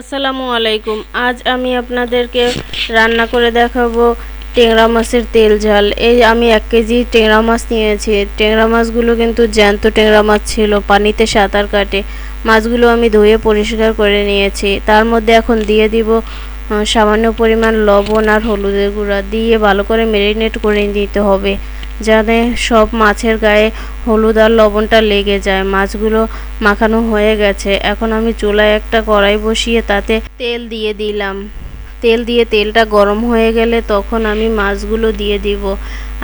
আসসালামু আলাইকুম। আজ আমি আপনাদেরকে রান্না করে দেখাবো ট্যাংরা মাছের তেল ঝাল। এই আমি 1 কেজি ট্যাংরা মাছ নিয়েছি। ট্যাংরা মাছগুলো কিন্তু জ্যান্ত ট্যাংরা মাছ ছিল, পানিতে সাঁতার কাটে। মাছগুলো আমি ধুয়ে পরিষ্কার করে নিয়েছি। তার মধ্যে এখন দিয়ে দিব সামান্য পরিমাণ লবণ আর হলুদের গুঁড়া দিয়ে ভালো করে ম্যারিনেট করে নিতে হবে, যাতে সব মাছের গায়ে হলুদ আর লবণটা লেগে যায়। মাছগুলো মাখানো হয়ে গেছে। এখন আমি চুলায় একটা কড়াই বসিয়ে তাতে তেল দিয়ে দিলাম। তেল দিয়ে তেলটা গরম হয়ে গেলে তখন আমি মাছগুলো দিয়ে দিব।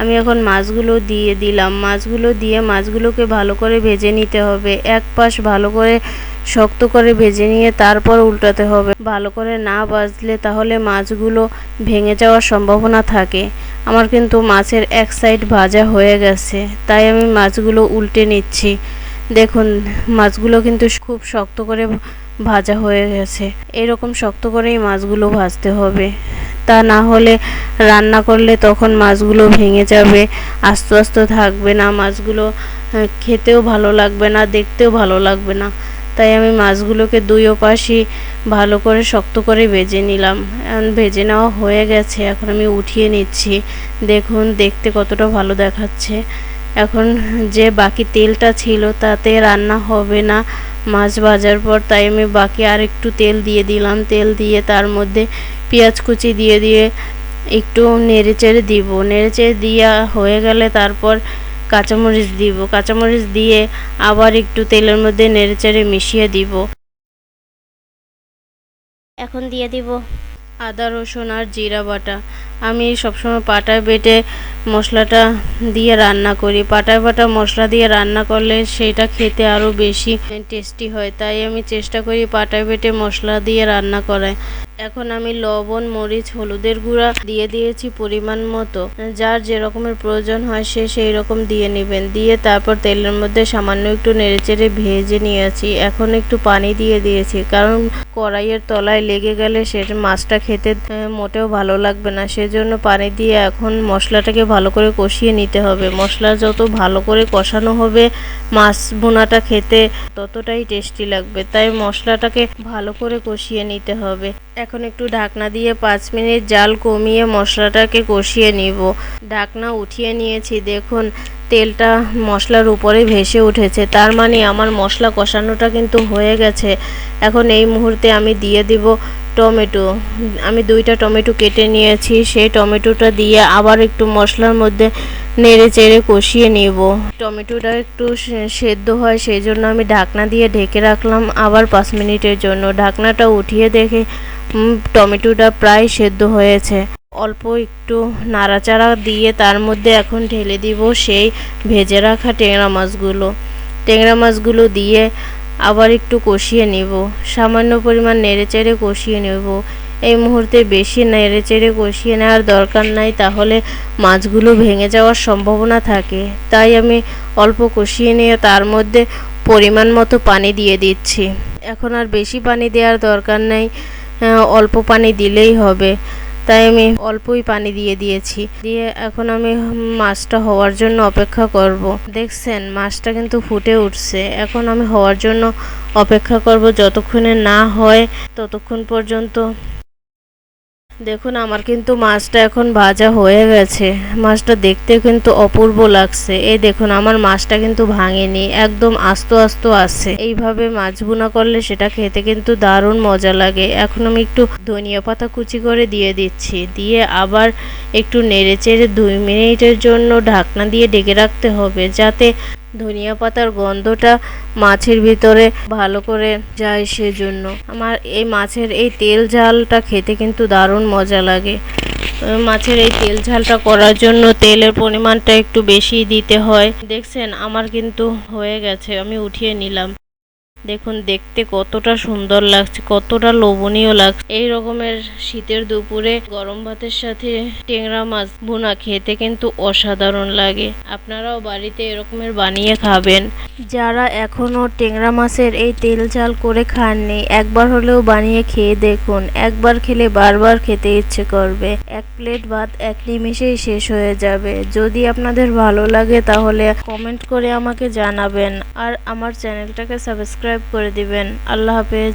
আমি এখন মাছগুলো দিয়ে দিলাম। মাছগুলো দিয়ে মাছগুলোকে ভালো করে ভেজে নিতে হবে। এক পাশ ভালো করে শক্ত করে ভেজে নিয়ে তারপর উল্টাতে হবে। ভালো করে না ভাজলে তাহলে মাছগুলো ভেঙে যাওয়ার সম্ভাবনা থাকে। আমার কিন্তু মাছের এক সাইড ভাজা হয়ে গেছে, তাই আমি মাছগুলো উল্টে নিচ্ছি। দেখুন, মাছগুলো কিন্তু খুব শক্ত করে ভাজা হয়ে গেছে। এরকম শক্ত করেই মাছগুলো ভাজতে হবে, তা না হলে রান্না করলে তখন মাছগুলো ভেঙে যাবে, আস্তে আস্তে থাকবে না। মাছগুলো খেতেও ভালো লাগবে না, দেখতেও ভালো লাগবে না। তাই আমি মাছগুলোকে দুই পাশই ভালো করে শক্ত করে ভেজে নিলাম। এখন ভেজে নেওয়া হয়ে গেছে, এখন আমি উঠিয়ে নিচ্ছি। দেখুন দেখতে কতটা ভালো দেখাচ্ছে। এখন যে বাকি তেলটা ছিল তাতে রান্না হবে না মাছ ভাজার পর, তাই আমি বাকি আর একটু তেল দিয়ে দিলাম। তেল দিয়ে তার মধ্যে পেঁয়াজ কুচি দিয়ে দিয়ে একটু নেড়েচেড়ে দিব। নেড়েচেড়ে দিয়ে হয়ে গেলে তারপর কাঁচামরিচ দিব। কাঁচামরিচ দিয়ে আবার একটু তেলের মধ্যে নেড়েচেড়ে মিশিয়ে দিব। এখন দিয়ে দিব আদা রসুন আর জিরা বাটা। আমি সবসময় পাটায় বেটে মশলাটা দিয়ে রান্না করি। পাটায় বাটা মশলা দিয়ে রান্না করলে সেটা খেতে আরও বেশি টেস্টি হয়, তাই আমি চেষ্টা করি পাটায় বেটে মশলা দিয়ে রান্না করায়। এখন আমি লবণ, মরিচ, হলুদের গুঁড়া দিয়ে দিয়েছি পরিমাণ মতো। যার যে রকমের প্রয়োজন হয় সে সেই রকম দিয়ে নেবেন। দিয়ে তারপর তেলের মধ্যে সামান্য একটু নেড়েচেড়ে ভেজে নিয়েছি। এখন একটু পানি দিয়ে দিয়েছি, কারণ কড়াইয়ের তলায় লেগে গেলে সে মাছটা খেতে মোটেও ভালো লাগবে না। সেজন্য পানি দিয়ে এখন মশলাটাকে ভালো করে কষিয়ে নিতে হবে। মশলা যত ভালো করে কষানো হবে মাছ ভুনাটা খেতে ততটাই টেস্টি লাগবে, তাই মশলাটাকে ভালো করে কষিয়ে নিতে হবে। এখন একটু ঢাকনা দিয়ে 5 মিনিট জাল কমিয়ে মশলাটাকে কষিয়ে নিব। ঢাকনা উঠিয়ে নিয়েছি। দেখুন তেলটা মশলার উপরে ভেসে উঠেছে, তার মানে আমার মশলা কষানোটা কিন্তু হয়ে গেছে। এখন এই মুহূর্তে আমি দিয়ে দিব টমেটো। আমি 2টা টমেটো কেটে নিয়েছি। সেই টমেটোটা দিয়ে আবার একটু মশলার মধ্যে নেড়ে চেড়ে কষিয়ে নিব। টমেটোটা একটু সেদ্ধ হয়, সেই জন্য আমি ঢাকনা দিয়ে ঢেকে রাখলাম আবার 5 মিনিটের জন্য। ঢাকনাটা উঠিয়ে দেখে টমেটোটা প্রায় সেদ্ধ হয়েছে। অল্প একটু নাড়াচাড়া দিয়ে তার মধ্যে এখন ঢেলে দিব সেই ভেজে রাখা ট্যাংরা মাছগুলো। ট্যাংরা মাছগুলো দিয়ে আবার একটু কষিয়ে নেব। সামান্য পরিমাণ নেড়েচেড়ে কষিয়ে নেব। এই মুহূর্তে বেশি নেড়েচেড়ে কষিয়ে নেওয়ার দরকার নাই, তাহলে মাছগুলো ভেঙে যাওয়ার সম্ভাবনা থাকে। তাই আমি অল্প কষিয়ে নিয়ে তার মধ্যে পরিমাণ মতো পানি দিয়ে দিচ্ছি। এখন আর বেশি পানি দেওয়ার দরকার নেই, অল্প পানি দিলেই হবে। তাই আমি অল্পই পানি দিয়ে দিয়েছি। দিয়ে এখন আমি মাছটা হওয়ার জন্য অপেক্ষা করব। দেখছেন মাছটা কিন্তু ফুটে উঠছে। এখন আমি হওয়ার জন্য অপেক্ষা করব, যতক্ষণে না হয় ততক্ষণ পর্যন্ত। দেখুন আমার কিন্তু মাছটা এখন ভাজা হয়ে গেছে। মাছটা দেখতে কিন্তু অপূর্ব লাগছে। এই দেখুন আমার মাছটা কিন্তু ভাঙেনি, একদম আস্ত আস্ত আছে। এইভাবে মাছ ভুনা করলে সেটা খেতে কিন্তু দারুণ মজা লাগে। এখন আমি একটু ধনিয়া পাতা কুচি করে দিয়ে দিচ্ছি। দিয়ে আবার একটু নেড়েচেড়ে 2 মিনিটের জন্য ঢাকনা দিয়ে ঢেকে রাখতে হবে, যাতে ধনিয়া পাতার গন্ধটা মাছের ভিতরে ভালো করে যায়। সেজন্য আমার এই মাছের এই তেল ঝালটা খেতে কিন্তু দারুণ মজা লাগে। মাছের এই তেল ঝালটা করার জন্য তেলের পরিমাণটা একটু বেশি দিতে হয়। দেখছেন আমার কিন্তু হয়ে গেছে, আমি উঠিয়ে নিলাম। দেখুন দেখতে কতটা সুন্দর লাগছে, কতটা লোভনীয় লাগছে। এই রকমের শীতের দুপুরে গরম ভাতের সাথে ট্যাংরা মাছ ভুনা খেতে কিন্তু অসাধারণ লাগে। আপনারাও বাড়িতে এরকমের বানিয়ে খাবেন। যারা এখনো ট্যাংরা মাছের এই তেল ঝাল করে খাননি, একবার হলেও বানিয়ে খেয়ে দেখুন। একবার খেলে বারবার খেতে ইচ্ছে করবে। 1 প্লেট ভাত 1 নিমেষেই শেষ হয়ে যাবে। যদি আপনাদের ভালো লাগে তাহলে কমেন্ট করে আমাকে জানাবেন, আর আমার চ্যানেলটাকে সাবস্ক্রাইব করে দিবেন। আল্লাহ হাফেজ।